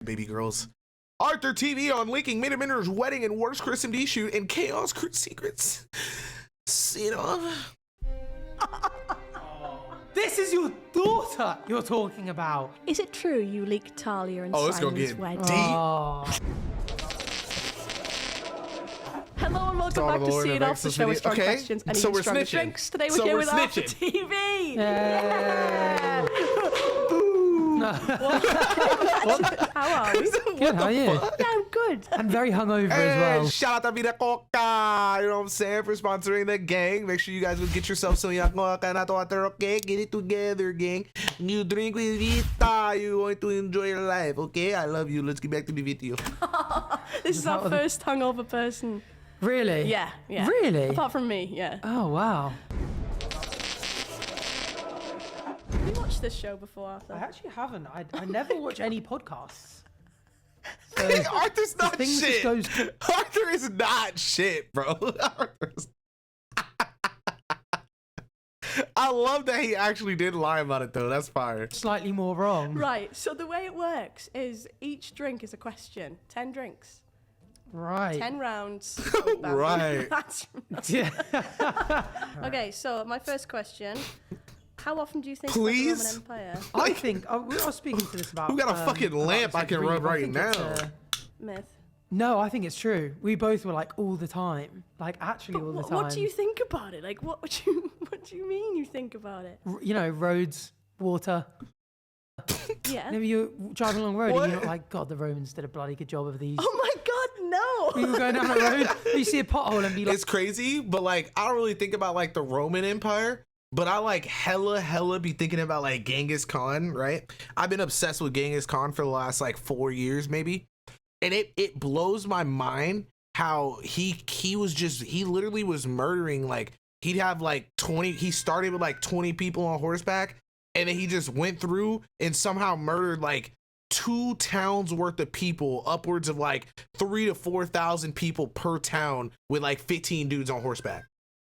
baby girls. Arthur TV on linking Miniminter's wedding and worst ChrisMD shoot and chaos secrets. You know. This is your daughter you're talking about. Is it true you leaked Talia and it's Simon's gonna wedding? get deep. Oh. Hello and welcome back to CNOF, the show with strong questions and even stronger drinks. Today we're here with Arthur TV. Yeah. How are we? Good, how are you? Yeah, I'm good. I'm very hungover as well. Shout out to Vida Coca, you know what I'm saying, for sponsoring the gang. Make sure you guys will get yourself some Coca and water, okay? Get it together, gang. You drink with Vita, you're going to enjoy your life, okay? I love you. Let's get back to the video. This is our first hungover person. Really? Yeah. Really? Apart from me, yeah. Oh, wow. Have you watched this show before, Arthur? I actually haven't. I never watch any podcasts. So Hey, Arthur's not shit. Goes... Arthur is not shit, bro. I love that he actually did lie about it, though. That's fire. Slightly more wrong. Right, so the way it works is each drink is a question. 10 drinks. Right. 10 rounds. Right. That's Yeah. Okay, so my first question. How often do you think Please? about the Roman Empire? I think, I was speaking to this about... Who got a fucking lamp I can rub right now? Myth. No, I think it's true. We both were like all the time. Like actually all the time. What do you think about it? Like what do you mean you think about it? You know, roads, water. Yeah. Maybe you're driving along the road What? and you're not like, God, the Romans did a bloody good job of these. Oh my god, no. We were going down the road, you see a pothole and be like... It's crazy, but like I don't really think about like the Roman Empire, but I like hella be thinking about like Genghis Khan, right? I've been obsessed with Genghis Khan for the last like 4 years maybe. And it blows my mind how he literally was murdering, like he'd have like 20, he started with like 20 people on horseback, and then he just went through and somehow murdered like 2 towns worth of people, upwards of like 3,000 to 4,000 people per town with like 15 dudes on horseback.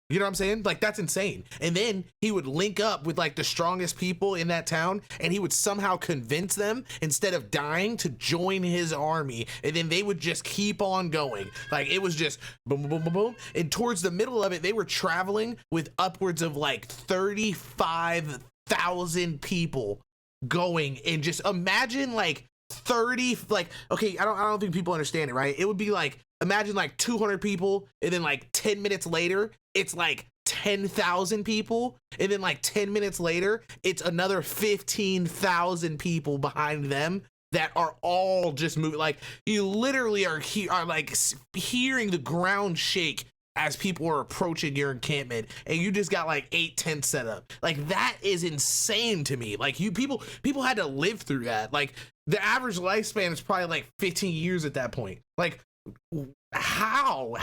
You know what I'm saying? Like that's insane. And then he would link up with like the strongest people in that town, and he would somehow convince them, instead of dying, to join his army. And then they would just keep on going. Like it was just boom, boom, boom, boom, boom. And towards the middle of it, they were traveling with upwards of like 35,000 people going. And just imagine like 30, like, okay, I don't think people understand it, right? It would be like, imagine like 200 people, and then like 10 minutes later, it's like 10,000 people. And then like 10 minutes later, it's another 15,000 people behind them that are all just moving. Like you literally are like hearing the ground shake as people are approaching your encampment, and you just got like 8 tents set up. Like that is insane to me. Like people had to live through that. Like the average lifespan is probably like 15 years at that point. Like how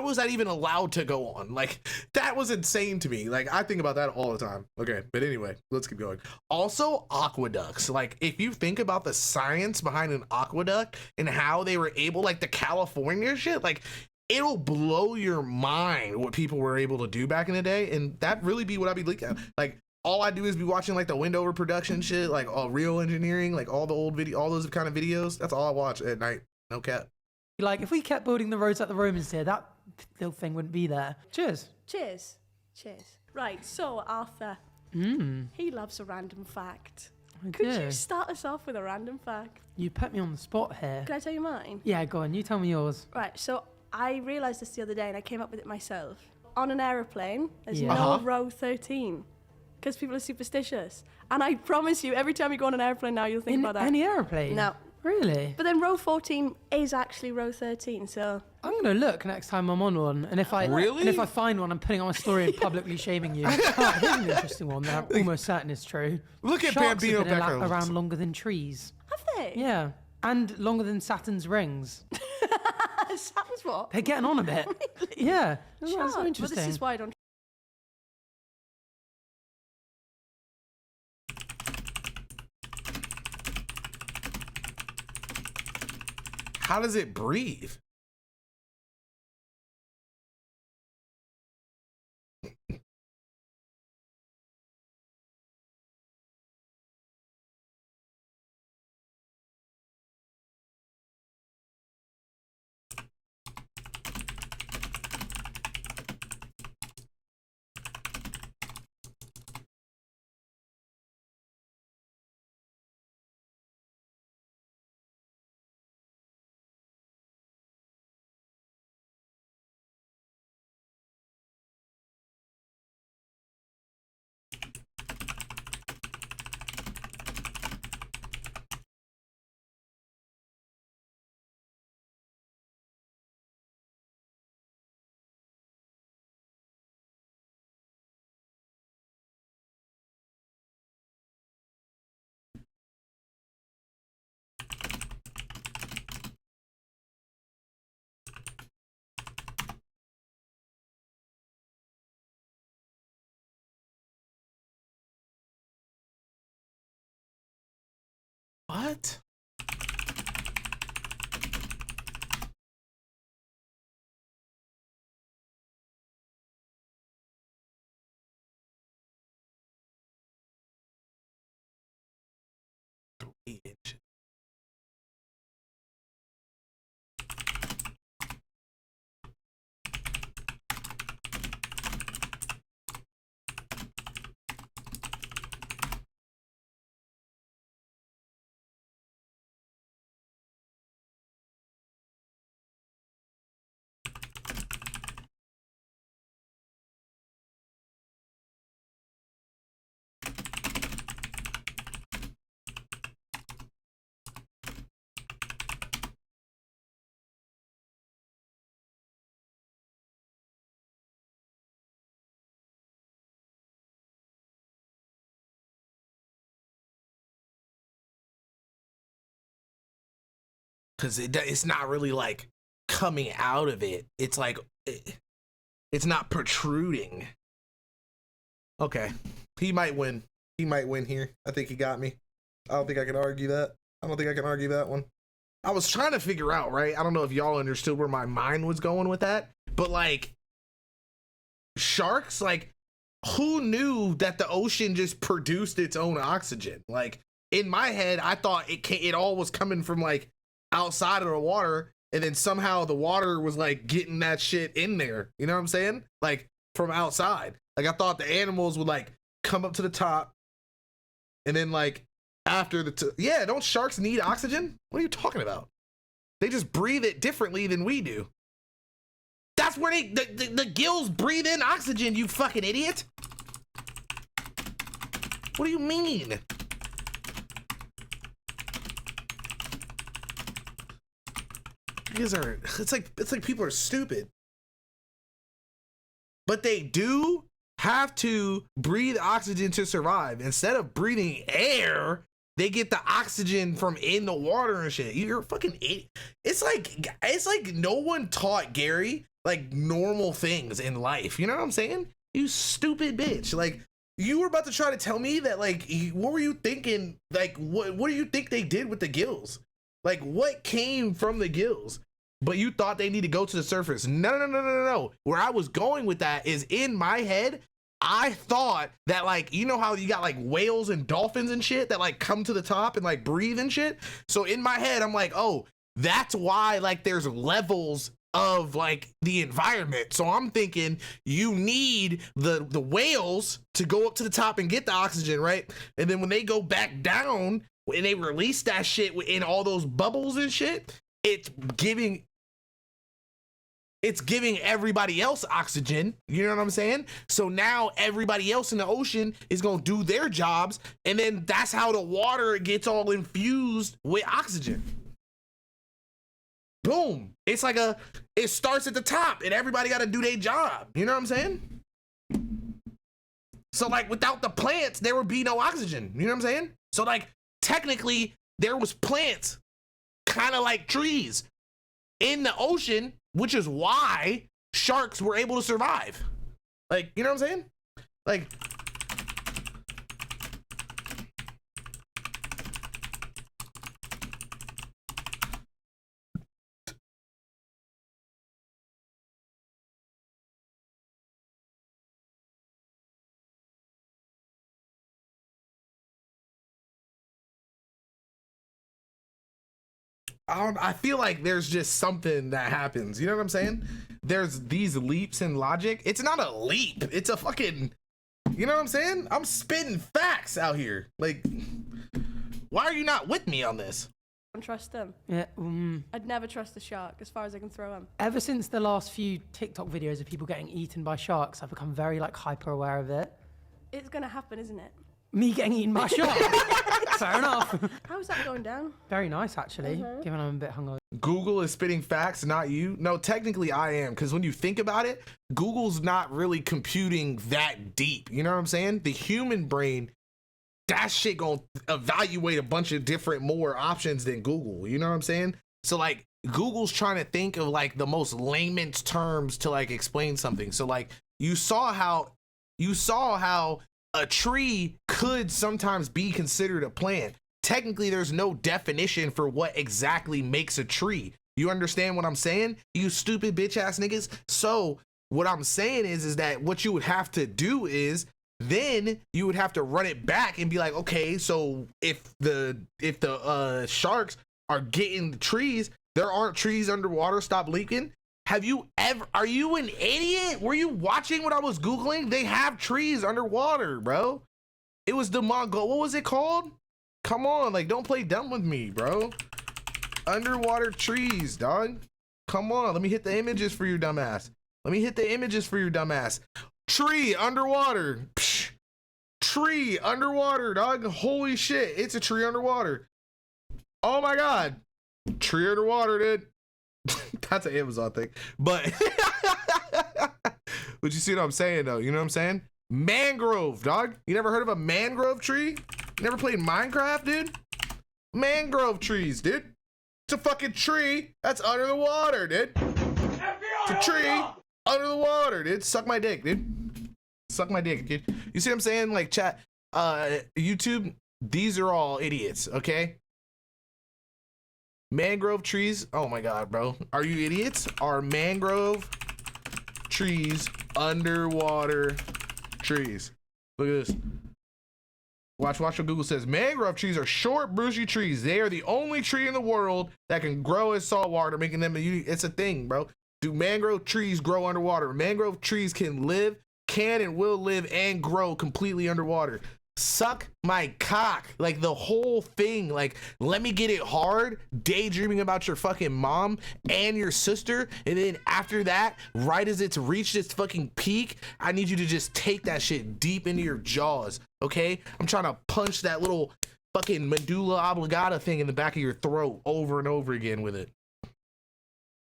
was that even allowed to go on? Like that was insane to me. Like I think about that all the time. Okay, but anyway, let's keep going. Also, aqueducts. Like if you think about the science behind an aqueduct and how they were able, like the California shit, like it'll blow your mind what people were able to do back in the day. And that really be what I'd be looking at. Like all I do is be watching like the Windover production shit, like all real engineering, like all the old video, all those kind of videos. That's all I watch at night. No cap. Like if we kept building the roads like the Romans did, that little thing wouldn't be there. Cheers. Cheers. Right, so Arthur, he loves a random fact. Could you start us off with a random fact? You put me on the spot here. Can I tell you mine? Yeah, go on. You tell me yours. Right, so I realised this the other day and I came up with it myself. On an aeroplane, there's Yeah. no row 13 because people are superstitious. And I promise you, every time you go on an airplane now, you'll think In about that. any aeroplane? No. Really? But then row 14 is actually row 13, so... I'm going to look next time I'm on one. And if I find one, I'm putting on a story and publicly shaming you. Oh, here's an interesting one that I'm almost certain is true. Look at Sharks Bambino have been Becker. around longer than trees. Have they? Yeah. And longer than Saturn's rings. Saturn's what? They're getting on a bit. Yeah. That's so But interesting. this is why I don't... How does it breathe? What? Because it's not really like coming out of it. It's like it's not protruding. Okay, he might win. He might win here. I think he got me. I don't think I can argue that. I don't think I can argue that one. I was trying to figure out, right? I don't know if y'all understood where my mind was going with that, but like sharks, like who knew that the ocean just produced its own oxygen? Like in my head, I thought it all was coming from like outside of the water, and then somehow the water was like getting that shit in there. You know what I'm saying? Like from outside. Like I thought the animals would like come up to the top, and then like after yeah, don't sharks need oxygen? What are you talking about? They just breathe it differently than we do. That's where the gills breathe in oxygen, you fucking idiot. What do you mean? It's like people are stupid. But they do have to breathe oxygen to survive. Instead of breathing air, they get the oxygen from in the water and shit. You're a fucking idiot. It's like no one taught Gary like normal things in life. You know what I'm saying? You stupid bitch. Like you were about to try to tell me that like what were you thinking? Like what do you think they did with the gills? Like what came from the gills? But you thought they need to go to the surface. No. Where I was going with that is in my head, I thought that like, you know how you got like whales and dolphins and shit that like come to the top and like breathe and shit. So in my head, I'm like, oh, that's why like there's levels of like the environment. So I'm thinking you need the whales to go up to the top and get the oxygen, right? And then when they go back down and they release that shit in all those bubbles and shit, it's giving everybody else oxygen. You know what I'm saying? So now everybody else in the ocean is gonna do their jobs, and then that's how the water gets all infused with oxygen. Boom. It's like it starts at the top and everybody gotta do their job. You know what I'm saying? So like without the plants, there would be no oxygen. You know what I'm saying? So like technically there was plants kind of like trees in the ocean, which is why sharks were able to survive. Like, you know what I'm saying? Like, I feel like there's just something that happens. You know what I'm saying? There's these leaps in logic. It's not a leap. It's a fucking, you know what I'm saying? I'm spitting facts out here. Like, why are you not with me on this? I don't trust them. Yeah. I'd never trust a shark as far as I can throw him. Ever since the last few TikTok videos of people getting eaten by sharks, I've become very like hyper aware of it. It's gonna happen, isn't it? Me getting eaten by a shark. Fair enough. How's that going down? Very nice, actually, given I'm a bit hungover. Google is spitting facts, not you. No, technically I am, because when you think about it, Google's not really computing that deep. You know what I'm saying? The human brain, that shit gonna evaluate a bunch of different more options than Google. You know what I'm saying? So like Google's trying to think of like the most layman's terms to like explain something. So like you saw how a tree could sometimes be considered a plant. technically there's no definition for what exactly makes a tree. You understand what I'm saying? You stupid bitch ass niggas. So what I'm saying is that what you would have to do is then you would have to run it back and be like, okay, so if the sharks are getting the trees, there aren't trees underwater, stop leaking. Are you an idiot? Were you watching what I was Googling? They have trees underwater, bro. It was the Mongol, what was it called? Come on, like, don't play dumb with me, bro. Underwater trees, dog. Come on, let me hit the images for your dumbass. Tree underwater. Psh. Tree underwater, dog. Holy shit, it's a tree underwater. Oh my God. Tree underwater, dude. That's an Amazon thing. But you see what I'm saying though? You know what I'm saying? Mangrove, dog. You never heard of a mangrove tree? You never played Minecraft, dude? Mangrove trees, dude. It's a fucking tree that's under the water, dude. It's a tree under the water, dude. Suck my dick, dude. Suck my dick, dude. You see what I'm saying? Like, chat, YouTube, these are all idiots, okay? Mangrove trees. Oh my God, bro. Are you idiots? Are mangrove trees underwater trees? Look at this. Watch what Google says. Mangrove trees are short, bushy trees. They are the only tree in the world that can grow in salt water, making them it's a thing, bro. Do mangrove trees grow underwater? Mangrove trees can and will live and grow completely underwater. Suck my cock. Like, the whole thing, like, let me get it hard, daydreaming about your fucking mom and your sister, and then after that, right as it's reached its fucking peak, I need you to just take that shit deep into your jaws, okay? I'm trying to punch that little fucking medulla oblongata thing in the back of your throat over and over again with it.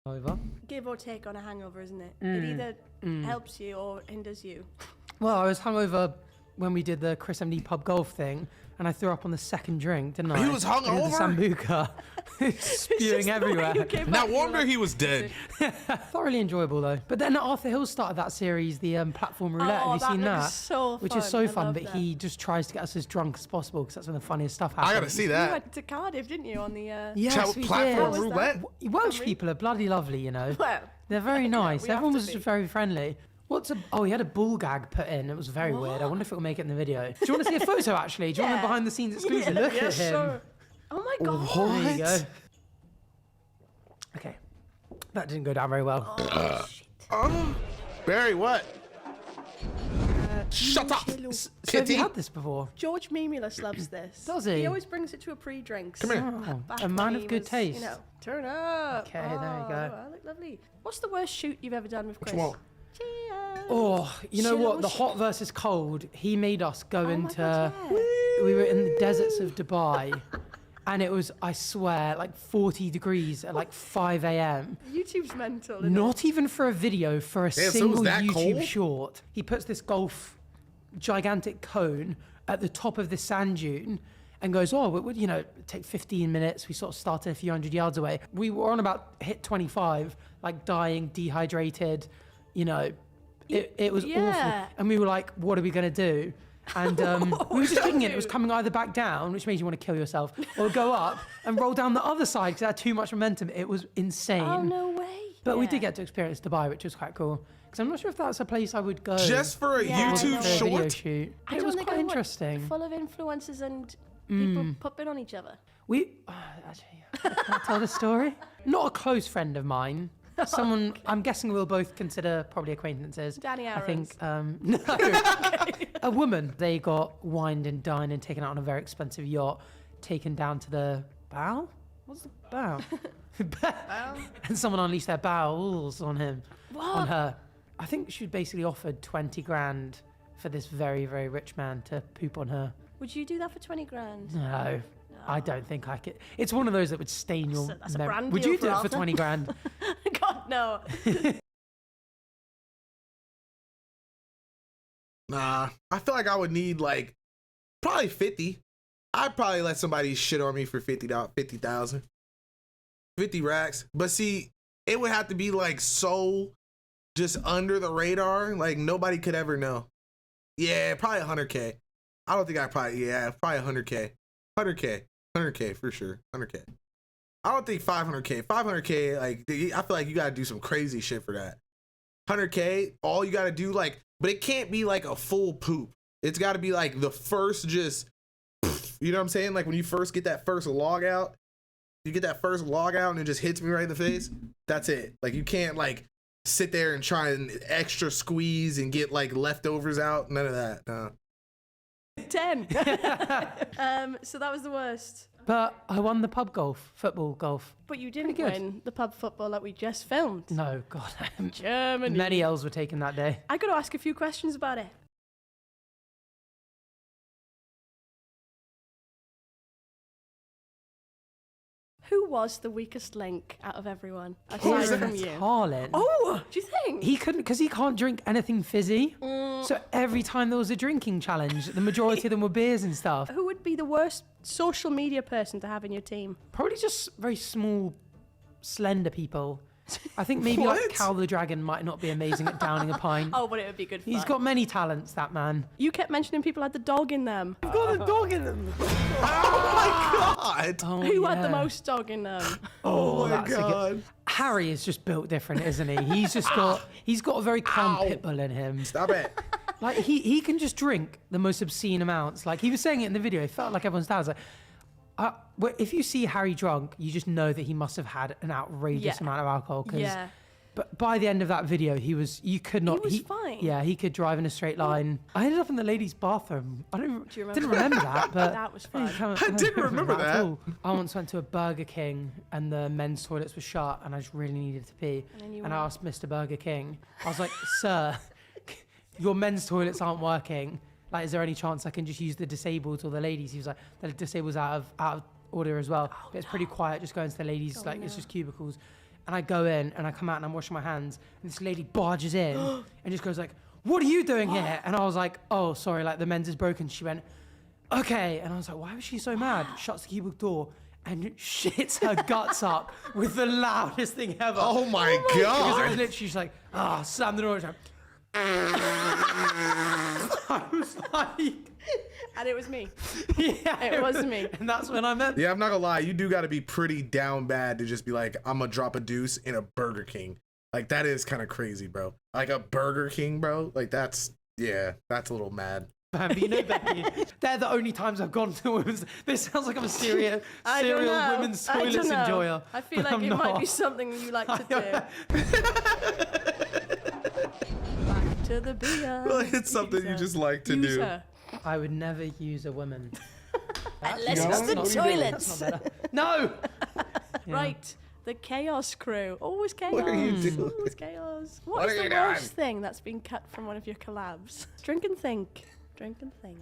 Over. Give or take on a hangover, isn't it? It either helps you or hinders you. Well, I was hungover when we did the ChrisMD pub golf thing, and I threw up on the second drink, didn't I? He was hungover? The Sambuca, spewing everywhere. No wonder he was dead. Thoroughly enjoyable though. But then Arthur Hill started that series, the platform roulette. Have you seen that? So which is so fun, but he just tries to get us as drunk as possible because that's when the funniest stuff happens. I gotta see that. You went to Cardiff, didn't you, on the yes, we platform did. roulette? Welsh people are bloody lovely, you know. Well, they're very nice. we have Everyone to was be. just very friendly. He had a bull gag put in. It was very weird. I wonder if it will make it in the video. Do you want to see a photo, actually? Do you want a behind the scenes exclusive? Look at him. Sure. Oh my God. There you go. Okay. That didn't go down very well. Oh, shit. Barry, what? Shut up, So have you had this before? George Mimulus loves this. Does he? He always brings it to a pre-drinks. Come here. Back A when man he of good was, taste. You know, turn up. Okay, there you go. I look lovely. What's the worst shoot you've ever done with Chris? What you want? Cheers. Oh, you know what? The Cheers. hot versus cold. He made us go my into. God, yeah. We were in the deserts of Dubai, and it was, I swear, like 40 degrees at like 5 a.m. YouTube's mental. Isn't Not even for a video, for a so it was single that YouTube cold? short. He puts this gigantic cone at the top of the sand dune and goes, it would, take 15 minutes. We sort of started a few hundred yards away. We were on about hit 25, like dying, dehydrated, it was awful. And we were like, what are we going to do? And we were just thinking it was coming either back down, which means you want to kill yourself, or go up and roll down the other side because it had too much momentum. It was insane. Oh, no way. But we did get to experience Dubai, which was quite cool. Because I'm not sure if that's a place I would go. Just for a Yeah, YouTube for a video short? shoot. I It don't was think quite I would. interesting. Full of influencers and people pupping on each other. Can I tell the story? Not a close friend of mine. Someone I'm guessing we'll both consider probably acquaintances. Danny I think Aaron's. no. A woman. They got wined and dined and taken out on a very expensive yacht, taken down to the bow. What's the bow? And someone unleashed their bowels on him, on her. I think she basically offered 20 grand for this very, very rich man to poop on her. Would you do that for 20 grand? No. I don't think I could. It's one of those that would stain your That's a memory. brand Would deal you do for it for Arthur. 20 grand? God, no. Nah, I feel like I would need like probably 50. I'd probably let somebody shit on me for 50,000, 50 racks. But see, it would have to be like so just under the radar, like nobody could ever know. Yeah, probably 100K. I don't think probably 100K. 100K. 100K for sure. 100K. I don't think 500K. 500K, like, I feel like you gotta do some crazy shit for that. 100K, all you gotta do, like, but it can't be like a full poop. It's gotta be like the first just, you know what I'm saying? Like when you first get that first log out, you get that first log out and it just hits me right in the face. That's it. Like you can't like sit there and try and extra squeeze and get like leftovers out. None of that. No. 10. So that was the worst. But I won the pub golf, football golf. But you didn't Pretty good. win the pub football that we just filmed. No, God. Germany. Many L's were taken that day. I got to ask a few questions about it. Who was the weakest link out of everyone, aside from you? Harlan. Oh, do you think? He couldn't, because he can't drink anything fizzy. So every time there was a drinking challenge, the majority of them were beers and stuff. Who would be the worst social media person to have in your team? Probably just very small, slender people. I think maybe like What? Cal the Dragon might not be amazing at downing a pint. Oh, but it would be good fun. He's got many talents, that man. You kept mentioning people had the dog in them. I've got a dog in them. Oh my God. Oh, Who had the yeah. most dog in them? Oh my that's a good- God. Harry is just built different, isn't he? He's just got a very calm Ow. pit bull in him. Stop it. Like he can just drink the most obscene amounts. Like he was saying it in the video, it felt like everyone's dad was like, if you see Harry drunk, you just know that he must have had an outrageous amount of alcohol. Yeah. But by the end of that video, you could not. He was fine. Yeah, he could drive in a straight line. I ended up in the ladies' bathroom. I Do you remember didn't remember that, but That was fun. I didn't remember at that. all. I once went to a Burger King and the men's toilets were shut, and I just really needed to pee. then you And I went- asked Mr. Burger King. I was like, "Sir, your men's toilets aren't working. Like, is there any chance I can just use the disabled or the ladies?" He was like, "The disabled's out of order as well, but it's pretty quiet. Just go into the ladies. It's just cubicles." And I go in and I come out and I'm washing my hands, and this lady barges in and just goes like, "What are you doing here?" And I was like, "Oh, sorry, like the men's is broken." She went, "Okay." And I was like, why was she so mad? Shuts the cubicle door and shits her guts up with the loudest thing ever. Oh my Because I was God. literally, she's like, slam the door. She's like, I was like, And it was me. yeah, It was me. And that's when I met. Yeah, I'm not gonna lie. You do got to be pretty down bad to just be like, I'm gonna drop a deuce in a Burger King. Like that is kind of crazy, bro. Like a Burger King, bro. Like that's a little mad. But you know, Becky, they're the only times I've gone to women's. This sounds like I'm a serial I don't know. women's I don't toilets know. enjoyer. I feel but like I'm it might not. be something you like to do. Back to the beer. It's something you just like to Use do. her. I would never use a woman. Unless You it's know? the What are you doing? toilets. That's not better. No. Yeah. Right. The chaos crew. Always chaos. What are you doing? Always chaos. What What is are the you doing? worst thing that's been cut from one of your collabs? Drink and think. Drink and think.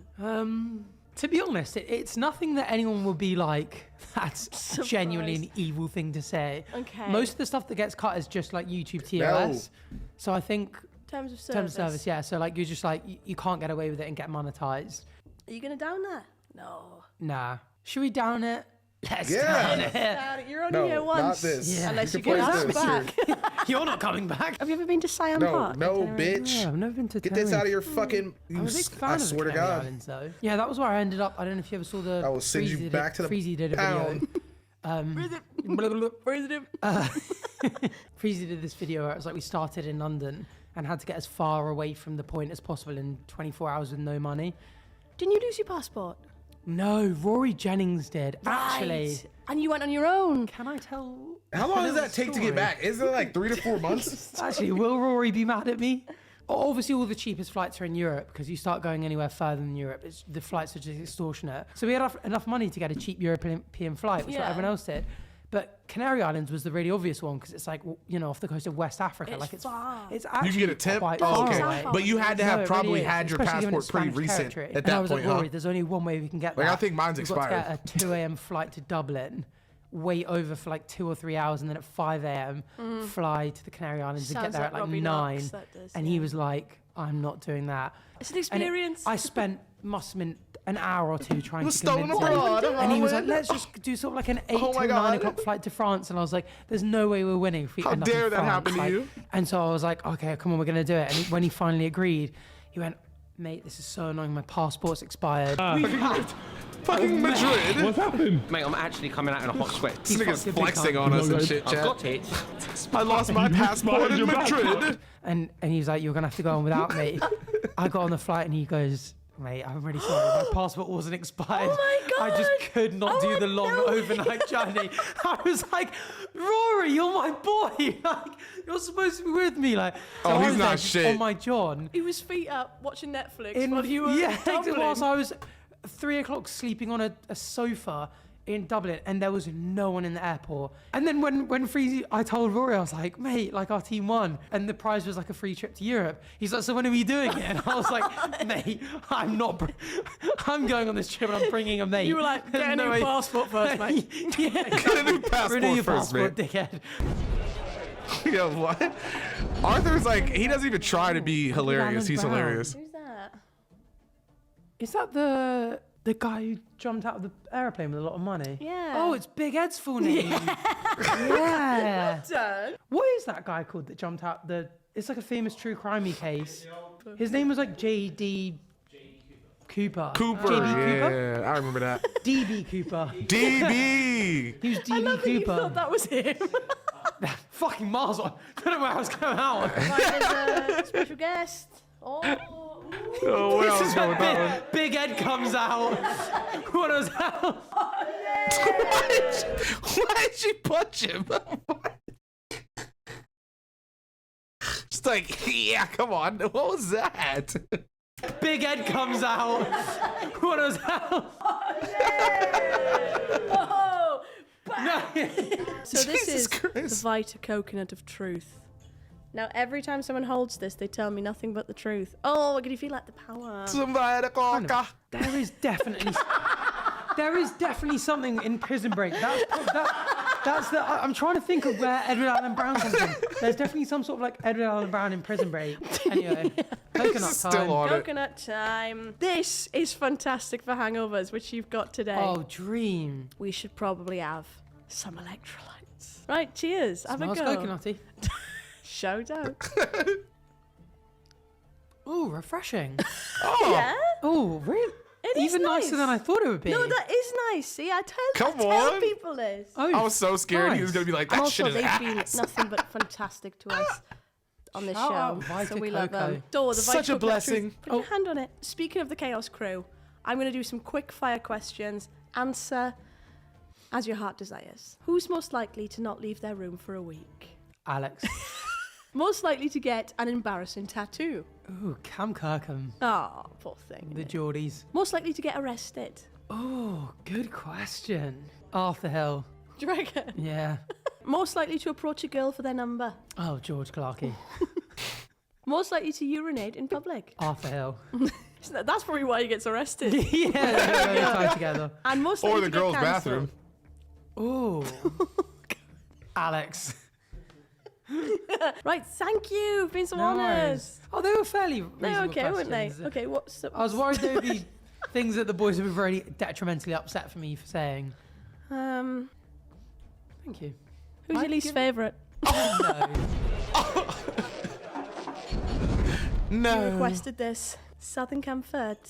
To be honest, it's nothing that anyone would be like, that's genuinely an evil thing to say. Okay. Most of the stuff that gets cut is just like YouTube TOS. So I think Terms of service. terms of service, yeah. So like you're just like, you can't get away with it and get monetized. Are you going to down that? No. Nah. Should we down it? Let's Yeah. down it. Down it. You're only No, here once. not this. Yeah. Unless you can get play us this. back. You're not coming back. Have you ever been to Siam No, Park? no, Tenerife? bitch. Yeah, I've never been to Get this Tenerife. out of your fucking. I'm a big fan I of the swear to Canary God. Islands, though. Yeah, that was where I ended up. I don't know if you ever saw the. I will send you Freezy back to the Freezy did a pound. video. Freezy did this video where it was like we started in London and had to get as far away from the point as possible in 24 hours with no money. Didn't you lose your passport? No, Rory Jennings did. Actually, Right. And you went on your own. can I tell? How long does the that take to story? get back? Isn't it like 3 to 4 months? Actually, will Rory be mad at me? Obviously, all the cheapest flights are in Europe because you start going anywhere further than Europe, the flights are just extortionate. So we had enough money to get a cheap European flight, which is what Yeah. everyone else did. But Canary Islands was the really obvious one because it's like, you know, off the coast of West Africa. It's like it's far. It's You actually can get a temp. quite Oh, far okay. away. But you had to No, have it probably really is, had your especially given passport it's pretty Spanish recent territory. at And I that was point, like, huh? Rory, there's only one way we can get Like, that. I think mine's We've got to expired. get a 2 a.m. flight to Dublin, wait over for like 2 or 3 hours, and then at 5 a.m. fly to the Canary Islands and get Sounds there like at like Robbie 9. Knox, that does, And yeah. he was like, I'm not doing that. It's an And experience. I spent, must have been an hour or two trying Was to stolen convince him. abroad, And he was like, Rowan. let's just do sort of like an 8 Oh my to 9 God. o'clock flight to France. And I was like, there's no way we're winning if we How end up in dare that France. happen to Like, you? And so I was like, okay, come on, we're going to do it. And when he finally agreed, he went, mate, this is so annoying. My passport's expired. Fucking Madrid. What's happened? Mate, I'm actually coming out in a hot sweat. This nigga's fucking big flexing time. on us and shit, I've chat. got it. I lost my passport in your Madrid. And he was like, you're going to have to go on without me. I got on the flight and he goes, mate, I'm really sorry. My passport wasn't expired. Oh my God. I just could not do the long overnight journey. I was like, Rory, you're my boy. Like, you're supposed to be with me. Like, so Oh, I he's was not there just shit. on my John. He was feet up watching Netflix while you were Yeah, Dublin. whilst I was 3 o'clock sleeping on a sofa in Dublin, and there was no one in the airport. And then when Freezy, I told Rory, I was like, mate, like our team won, and the prize was like a free trip to Europe. He's like, so when are we doing it? And I was like, mate, I'm going on this trip and I'm bringing a mate. You were like, There's get a no new way- passport first, mate. Yeah, Get a new passport renew your first, passport, man. dickhead. Yo, what? Arthur's like, he doesn't even try to be hilarious. He's Brown. hilarious. Who's that? Is that the guy who jumped out of the airplane with a lot of money? Yeah. Oh, it's Big Ed's full name. Yeah. Done. What is that guy called that jumped out the? It's like a famous true crimey case. His name was like J.D. Cooper. Cooper, J.B. yeah, Cooper. I remember that. D.B. Cooper. DB. He was I D.B. love that you Cooper. thought that was him. Fucking miles on. Don't know where I was going out. Right, there's a special guest. Oh. Oh, where This else is going when with that one? Big Ed comes out. What was that? Why'd she punch him? Just like, yeah, come on. What was that? Big Ed comes out. What was that? Oh. No. So this Jesus is Christ. the Vita Coconut of Truth. Now, every time someone holds this, they tell me nothing but the truth. Oh, can you feel like the power? Somebody coca. There is definitely something in Prison Break. That's the. I'm trying to think of where Edward Allan Brown comes from. There's definitely some sort of like Edward Allan Brown in Prison Break. Anyway, coconut time. Still on it. Coconut time. This is fantastic for hangovers, which you've got today. Oh, dream. We should probably have some electrolytes. Right, cheers. Have Smells a go. coconutty. Show don't. Ooh, refreshing. Yeah? Oh, really? It is Even nice. nicer than I thought it would be. No, that is nice. See, I Come tell on. people this. Oh, I was so scared he was going to be like, that And shit also, is they've been ass. nothing but fantastic to us on this Shout out show. Vita So we love Coco. them. The Such Vita a Coconut blessing. Truth. Put your hand on it. Speaking of the Chaos Crew, I'm going to do some quick fire questions. Answer as your heart desires. Who's most likely to not leave their room for a week? Alex. Most likely to get an embarrassing tattoo? Ooh, Cam Kirkham. Oh, poor thing. The Geordies. Most likely to get arrested? Oh, good question. Arthur Hill. Do you reckon? Yeah. Most likely to approach a girl for their number? Oh, George Clarkey. Most likely to urinate in public? Arthur Hill. That's probably why he gets arrested. Yeah, they're tied together. And most likely Or the to get girl's cancelled. bathroom. Ooh. Alex. Right, thank you. You've been some No honours. worries. Oh, they were fairly They're reasonable okay, weren't they? questions. Okay, what's the... I was worried there would be things that the boys would be very detrimentally upset for me for saying. Who's Thank you. your least favourite? No. You No. requested this. Southern Comfort.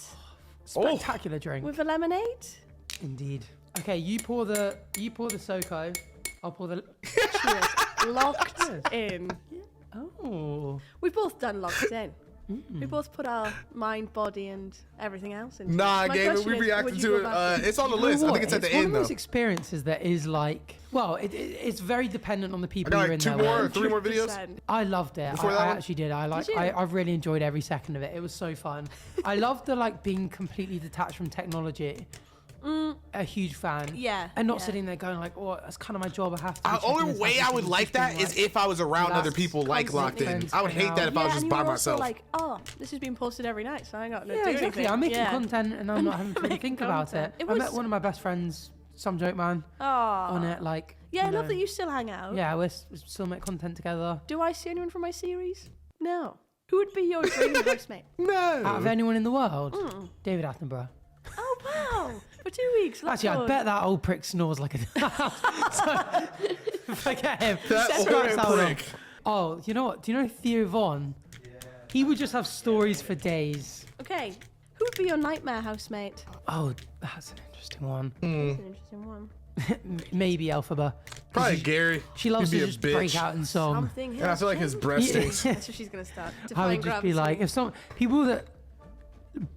Spectacular drink. With a lemonade? Indeed. Okay, you pour the Soko. I'll pour the. Cheers. Locked in. Oh. We've both done locked in. We both put our mind, body, and everything else into Nah, it. My Gabe, question we is, reacted would you to go it. back It's on the You know list. I what? think it's at the one end, of though. those experiences that is like, well, it's very dependent on the I people got you're like in 2 there more, with. 3 more videos. 100%. I loved it. Before I that one? actually did. Did you? I've really enjoyed every second of it. It was so fun. I loved the like being completely detached from technology. A huge fan. Yeah, And not yeah. sitting there going like, oh, that's kind of my job. I have to. The be checking only this, way have I to would do like this, that being is if I was around Relax, other people like locked in. constantly I would hate that if I was Yeah, just and by you were myself. Also like, oh, this has been posted every night, so I ain't got to Yeah, do exactly. anything. I'm making Yeah. content and I'm not having to really Making think about content. it. It I met was- one of my best friends, Some Joke Man, Oh. on it. Like, Yeah, I you love know. that you still hang out. Yeah, we still make content together. Do I see anyone from my series? No. Who would be your dream housemate? Out of No. anyone in the world, Hmm. David Attenborough. Oh, wow. For 2 weeks. Actually, I bet that old prick snores like a. So, forget him. That Scratch old that one prick. off. Oh, you know what? Do you know Theo Von? He would just have stories for days. Okay. Who would be your nightmare housemate? Oh, that's an interesting one. That's an interesting one. Maybe Elphaba. Probably Gary. She loves He'd to be a just break bitch. out in song. Something And I feel like his breast stinks. That's what she's gonna start. I Defying would just be gravity. like, if some people that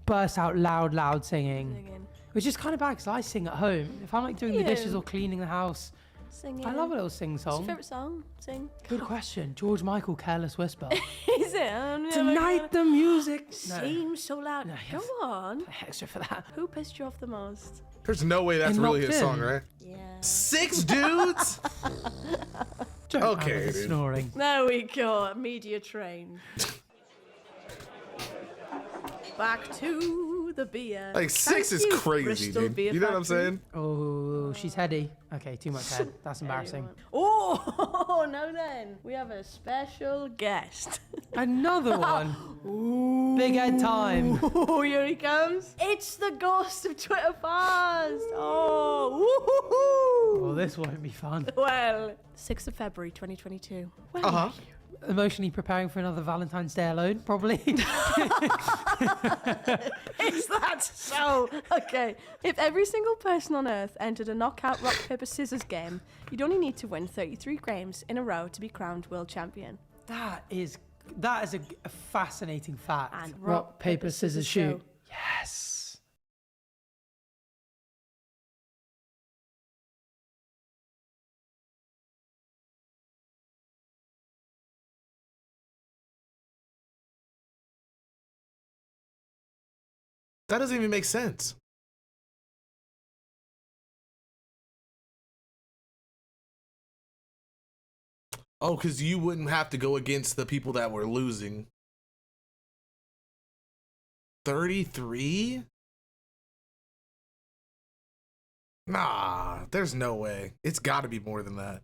burst out loud singing, Singing. which is kind of bad because I sing at home. If I'm like doing the dishes or cleaning the house, Singing. I love a little sing What's your song. favourite song? Sing. Good question. George Michael, Careless Whisper. Is it? Tonight the music. No, Seems so loud. No, Go on. extra for that. Who pissed you off the most? There's no way that's And really locked his song, in. right? Yeah. 6 dudes? Don't Okay, have the dude. snoring. There we go. Media train. Back to the beer. Like 6 is Thank you, crazy, Bristol dude. Beer You know what I'm Factory. saying? Oh, she's heady. Okay, too much head. That's embarrassing. Oh, no then. We have a special guest. Another one. Big head time. Oh, here he comes. It's the ghost of Twitter Fast. Oh, woohoo. Oh, this won't be fun. Well, 6th of February 2022. Where Uh-huh. were you? Emotionally preparing for another Valentine's Day alone, probably. Is that so? Okay. If every single person on Earth entered a knockout rock, paper, scissors game, you'd only need to win 33 games in a row to be crowned world champion. That is a fascinating fact. And rock, paper, scissors, shoot. shoot. Yes. That doesn't even make sense. Oh, because you wouldn't have to go against the people that were losing. 33? Nah, there's no way. It's got to be more than that.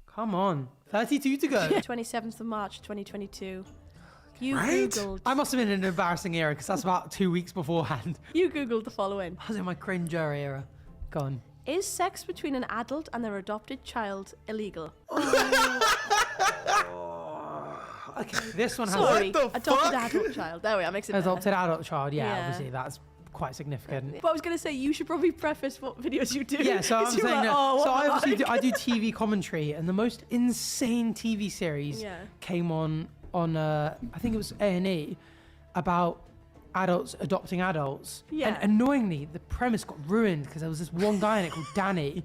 Come on. 32 to go. 27th of March 2022. You Right? Googled. I must have been in an embarrassing era because that's about 2 weeks beforehand. You Googled the following. I was in my cringe era. Go on. Is sex between an adult and their adopted child illegal? Okay, this one has Sorry, the adopted fuck? adult child. There we are. Makes it better. adopted adult child. Yeah, Yeah. obviously that's quite significant. But I was going to say, you should probably preface what videos you do. Yeah, so I'm 'cause you're saying like, that. oh, what So I the obviously heck? I do TV commentary, and the most insane TV series Yeah. came on I think it was A&E about adults adopting adults. Yeah. And annoyingly, the premise got ruined because there was this one guy in it called Danny.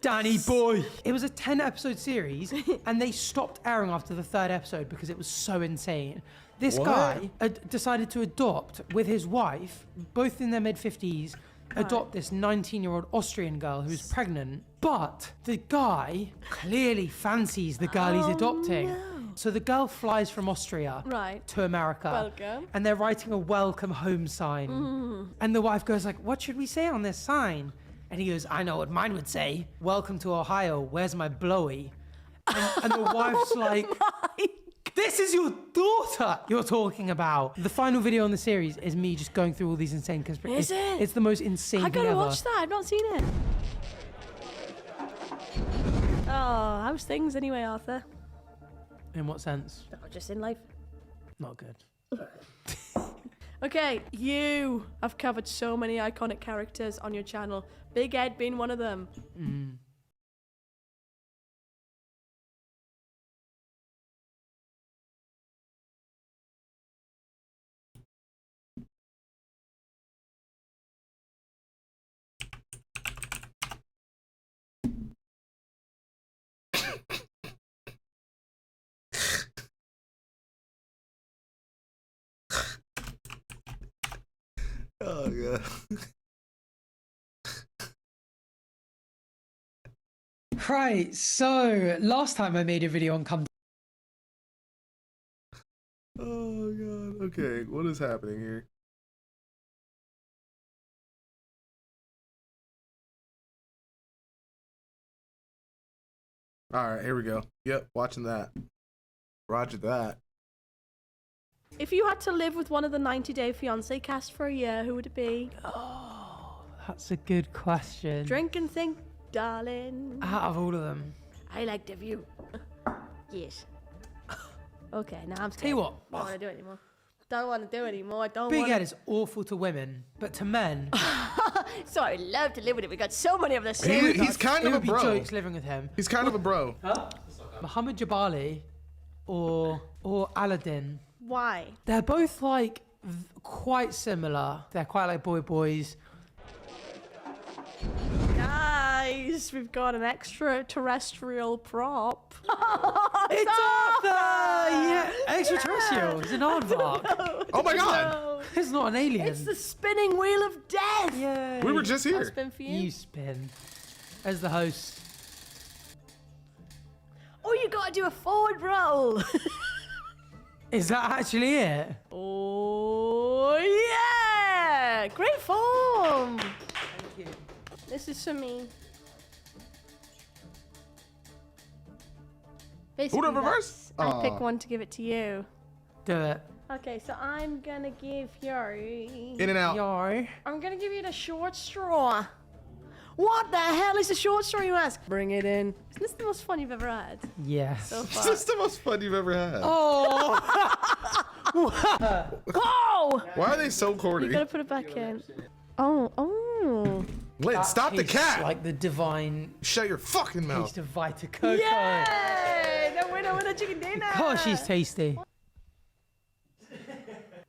Danny boy. It was a 10-episode series, and they stopped airing after the 3rd episode because it was so insane. This What? guy decided to adopt with his wife, both in their mid-50s, adopt this 19-year-old Austrian girl who's pregnant. But the guy clearly fancies the girl he's adopting. So the girl flies from Austria Right. to America. Welcome. And they're writing a welcome home sign. And the wife goes like, what should we say on this sign? And he goes, I know what mine would say. Welcome to Ohio. Where's my blowy? And the wife's like, this is your daughter you're talking about. The final video on the series is me just going through all these insane conspiracies. Is it? It's the most insane I thing gotta ever. watch that. I've not seen it. Oh, how's things anyway, Arthur? In what sense? Oh, just in life. Not good. Okay, you have covered so many iconic characters on your channel. Big Ed being one of them. Oh, God. Right, so last time I made a video on come. Oh, God. Okay, what is happening here? All right, here we go. Yep, watching that. Roger that. If you had to live with one of the 90 Day Fiancé cast for a year, who would it be? That's a good question. Drink and think, darling. Out of all of them. I like the view. Yes. Okay, now I'm scared. Tell you what. I don't want to do it anymore. Don't want to do anymore. Don't Big want head is awful to women, but to men, So I would love to live with it. We got so many of the same. He's kind it of a would be bro. jokes living with him. He's kind of a bro. Muhammad Jabali or Aladdin. Why? They're both like quite similar. They're quite like boys. Guys, we've got an extraterrestrial prop. It's Arthur! Yeah, extraterrestrial. It's an aardvark. Oh my god! No. It's not an alien. It's the spinning wheel of death. Yay. We were just I'll here. spin for You you. spin. As the host. Oh, you gotta do a forward roll. Is that actually it? Oh, yeah! Great form. Thank you. This is for me. Basically, Who the reverse? I pick one to give it to you. Do it. Okay, so I'm gonna give you. In and out. Yo. I'm gonna give you the short straw. What the hell is a short straw, you ask? Bring it in. Isn't this the most fun you've ever had Yes. so This far? is the most fun you've ever had. Oh! Oh! Why are they so You corny? gotta put it back in. Oh. Lynn, stop the Tastes cat! like the divine Shut your fucking mouth. taste of Vita Coco. Yay! The winner with a chicken dinner. Oh, she's tasty.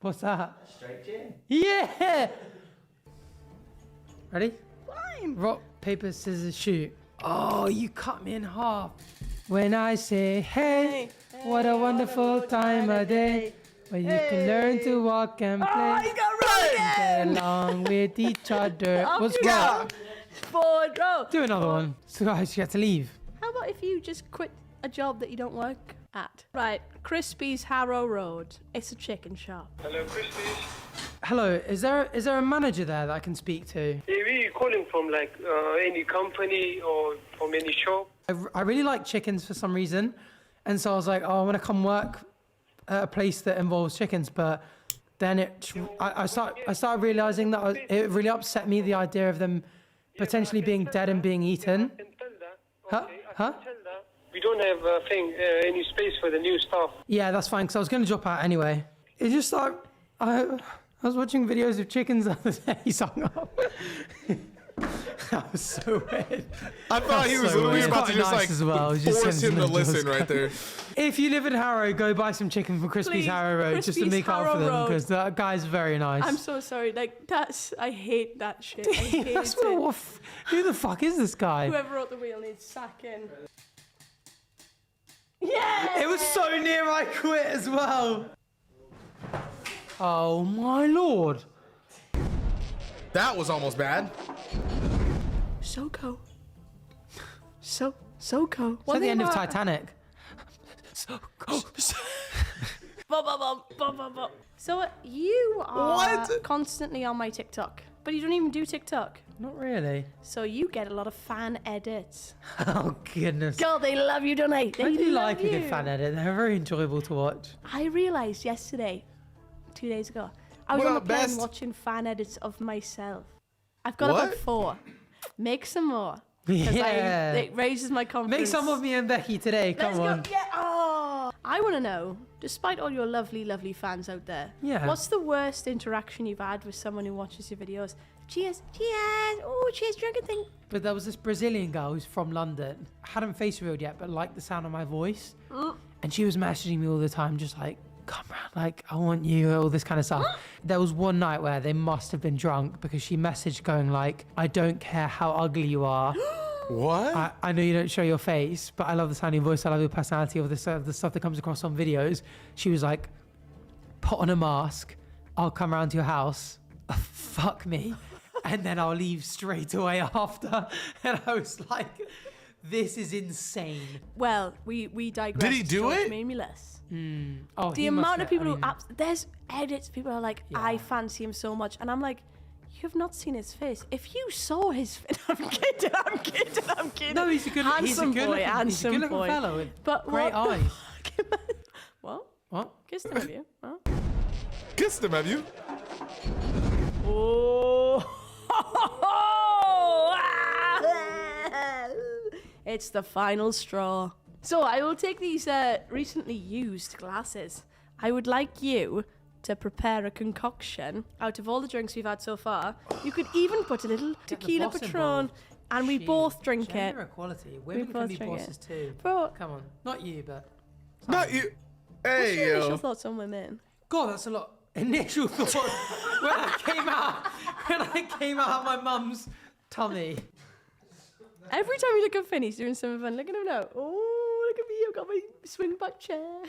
What's that? Straight gin. Yeah! Ready? Fine. Rock, paper, scissors, shoot. Oh, you cut me in half. When I say, hey, what a wonderful time of day. When you can learn to walk and Oh, play. you got right Get again. along with each other. Off What's you wrong? go. Forward row. Do another one. So guys, you have to leave. How about if you just quit a job that you don't work at? Right, Crispy's Harrow Road. It's a chicken shop. Hello, Christy. Hello, is there a manager there that I can speak to? Where are you calling from? Like any company or from any shop? I really like chickens for some reason, and so I was like, oh, I want to come work at a place that involves chickens. But then I started realizing that it really upset me, the idea of them potentially being dead and being eaten. I can tell that. Huh? Okay, I Huh? can tell that. We don't have any space for the new staff. Yeah, that's fine, because I was going to drop out anyway. It's just like I was watching videos of chickens the other day. He's hung up. That was so weird. I thought he was so literally weird. about to Quite just nice like as well. Just force him to sends listen those right there. If you live in Harrow, go buy some chicken from Crispy's Please, Harrow Road just to Crispy's make up for Harrow them, Road. because that guy's very nice. I'm so sorry. Like, I hate that shit. I hate That's it. who the fuck is this guy? Whoever wrote the wheel needs sacking. Yeah! It was so near I quit as well. Oh my lord. That was almost bad. So go. So go. It's like the end of Titanic. So go. So you are What? constantly on my TikTok, but you don't even do TikTok. Not really. So you get a lot of fan edits. Oh goodness. Girl, they love you, don't they? They I do love like a good you. fan edit. They're very enjoyable to watch. I realized yesterday, 2 days ago, I was What on the up, plane best? watching fan edits of myself. I've got What? about 4. Make some more. 'Cause Yeah. it raises my confidence. Make some of me and Becky today. Let's Come on. go. Yeah. Oh. I want to know, despite all your lovely, lovely fans out there, Yeah. what's the worst interaction you've had with someone who watches your videos? Cheers. Cheers. Oh, cheers, drinking thing. But there was this Brazilian girl who's from London. I hadn't face revealed yet, but liked the sound of my voice. And she was messaging me all the time, just like, come round, like, I want you, all this kind of stuff. There was one night where they must have been drunk because she messaged going like, I don't care how ugly you are. What? I know you don't show your face, but I love the sound of your voice. I love your personality, all the stuff that comes across on videos. She was like, put on a mask. I'll come around to your house. Fuck me. And then I'll leave straight away after. And I was like, this is insane. Well, we digress. Did he do George it? Made me less. Oh, The he must amount of have- people I mean, there's edits. People are like, I fancy him so much, and I'm like, you have not seen his face. If you saw his face, I'm kidding. No, he's a good, handsome he's a good boy, looking, handsome he's a good looking boy. fellow with But great what the eyes. What? What? Kissed him, have you? Huh? Kissed him, have you? Oh. It's the final straw. So I will take these recently used glasses. I would like you to prepare a concoction out of all the drinks we've had so far. You could even put a little Get the tequila boss Patron, involved. and we Jeez, both drink it. gender equality. Women can both be drink it. bosses too. Bro, Come on, not you, but Not you. what's Hey, your initial yo. thoughts on women? God, that's a lot. Initial thoughts when I came out of my mum's tummy. Every time you look at Finn, he's doing something fun. Look at him now. Oh, look at me. I've got my swing back chair.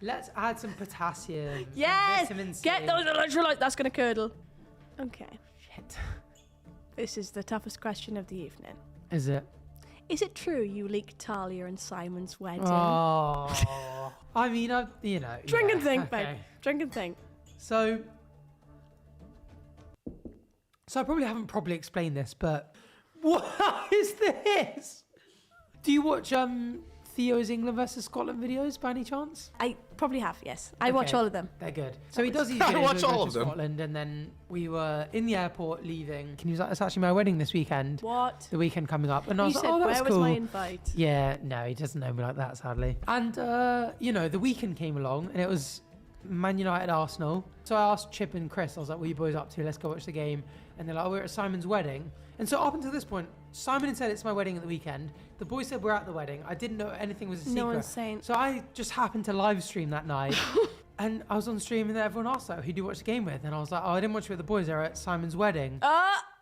Let's add some potassium. and Yes! vitamin C. Get those electrolytes. That's going to curdle. Okay. Shit. This is the toughest question of the evening. Is it? Is it true you leaked Talia and Simon's wedding? Oh. I mean, Drink and yeah, think, okay. babe. Drink and think. So I probably haven't properly explained this, but what is this? Do you watch Theo's England versus Scotland videos by any chance? I probably have, yes. I watch Okay. all of them. They're good. So he does these I videos watch where he all goes of to them. Scotland, and then we were in the airport leaving. And he was like, "It's actually my wedding this weekend. What? The weekend coming up." And I was You like, said, "Oh, that's where cool." was my invite? Yeah, no, he doesn't know me like that, sadly. And, the weekend came along, and it was Man United Arsenal. So I asked Chip and Chris, I was like, "What are you boys up to? Let's go watch the game." And they're like, "Oh, we're at Simon's wedding." And so up until this point, Simon had said it's my wedding at the weekend. The boys said we're at the wedding. I didn't know anything was a secret. No one's saying. So I just happened to live stream that night. And I was on stream, and then everyone asked, like, "Who do you watch the game with?" And I was like, "Oh, I didn't watch it with the boys. They're at Simon's wedding."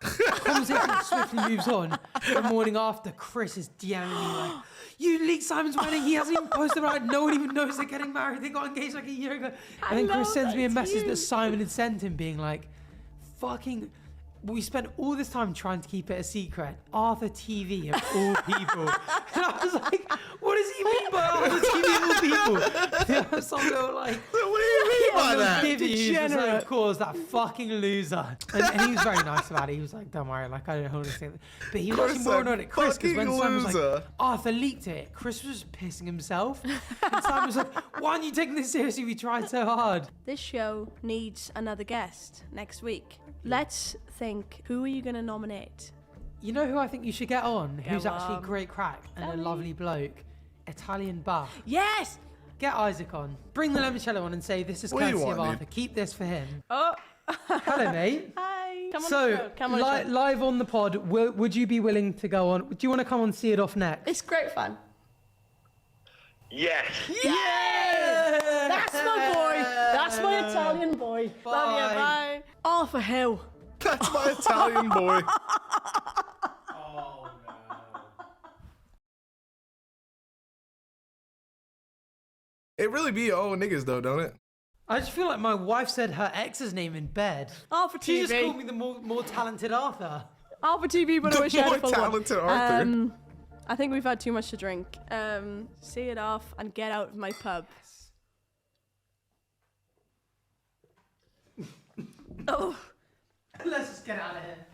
Conversation swiftly moves on. The morning after, Chris is DMing me like, "You leaked Simon's wedding. He hasn't even posted about it. No one even knows they're getting married. They got engaged like a year ago." And then Chris sends me a message that Simon had sent him being like, "Fucking... We spent all this time trying to keep it a secret. Arthur TV of all people." And I was like, "What does he mean by Arthur TV of all people?" Some little like, What do you mean by that? degenerate. Like, of course, that fucking loser. And he was very nice about it. He was like, "Don't worry, like, I don't hold anything." But he was Chris, actually more a annoyed at Chris because when fucking Simon was loser. like, "Arthur leaked it," Chris was just pissing himself. And Simon was like, "Why aren't you taking this seriously? We tried so hard." This show needs another guest next week. Let's think, who are you going to nominate? You know who I think you should get on? Who's Go actually on. great crack and Tell a me. lovely bloke? Italian buff. Yes! Get Isaac on. Bring the limoncello on and say, "This is What do you courtesy of want, Arthur. dude? Keep this for him." Oh, Hello, mate. hi. Come on the So, show. Come on the show. live on the pod, would you be willing to go on? Do you want to come on See It Off next? It's great fun. Yes. Yeah! That's my boy. That's my Italian boy. Love you. Bye. Bye. Arthur Hill. That's my Italian boy. It really be all niggas though, don't it? I just feel like my wife said her ex's name in bed. Arthur She just called TV. me the more talented Arthur. Arthur TV, but I The wish I had more a full one. talented Arthur. I think we've had too much to drink. See it off and get out of my pub. Oh. Let's just get out of here.